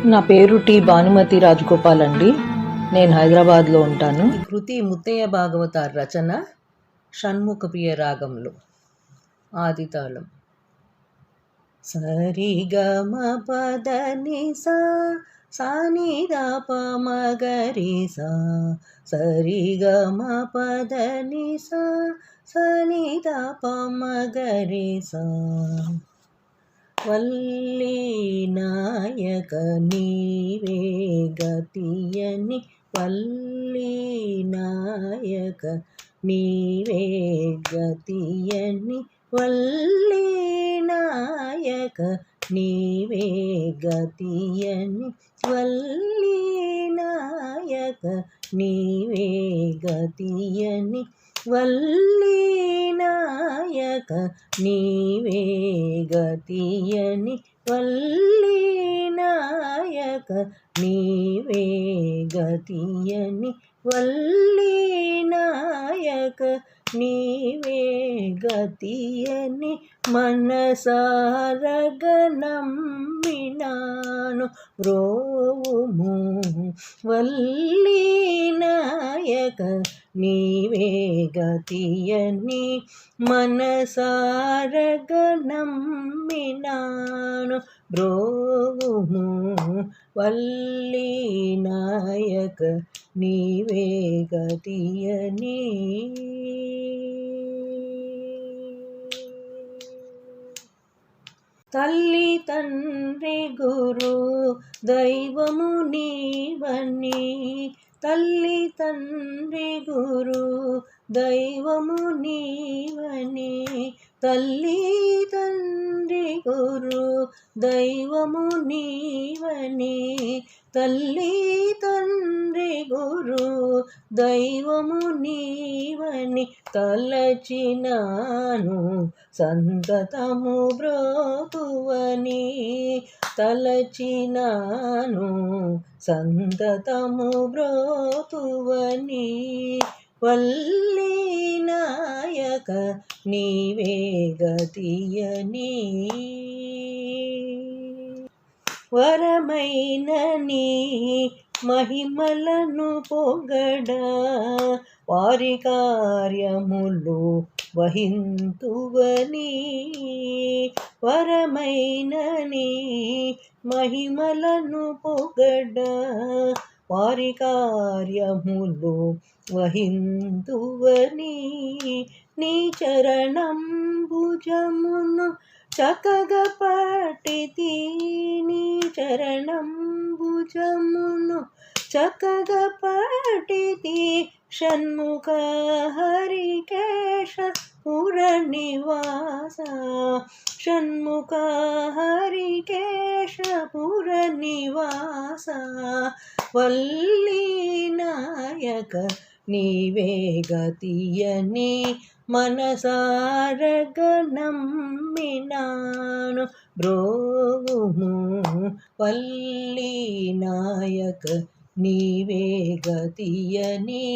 నా పేరు టి భానుమతి రాజగోపాల్ అండి. నేను హైదరాబాద్లో ఉంటాను. ఈ కృతి ముత్తయ్య భాగవతార్ రచన. షణ్ముఖ ప్రియ రాగంలో ఆదితాళం. సరి గమ పద ని సా సాని ద ప మగరి సా సరి గమ పద ని సా సాని ద ప మగరి సా వల్లి నాయక నీవే గతియని వల్లి నాయక నీవే గతియని వల్లి నాయక నీవే గతియని వల్లి నాయక నీవే గతియని వల్లి నాయక నీవే గతియని వల్లి నాయక నీవే గతియని వల్లి నాయక నీవే గతియని మనసారగ నమ్మినాను బ్రోవుము వల్లి నాయక నీవే గతియని మనసారగ నమ్మినాను బ్రోవుము వల్లి నాయక నీవే గతియని. తల్లి తండ్రి గురు దైవము నీవని తల్లి తండ్రి గురు దైవము నీవని తల్లి తండ్రి గురు దైవము నీవని తల్లి తండ్రి గురు దైవము నీవని తలచినాను సంతతము బ్రోతువని తలచినాను సంతతము బ్రోతువని వల్లి నాయక నీవే గతియని. వరమైన నీ మహిమలను పొగడా వారి కార్యములు వహింతువని వరమైన నీ మహిమలను పొగడా వారి కార్యములు వహింతువని నీ చరణంబుజమును చక్కగా పట్టితి నీ చరణంబుజమును చక్కగా పట్టితి షణ్ముఖ హరికేశ పుర నివాస షణ్ముఖ హరికేశ పుర నివాస వల్లి నాయక నీవే గతియని మనసారగ నమ్మినాను బ్రోవుము వల్లి నాయక నీవే గతియని.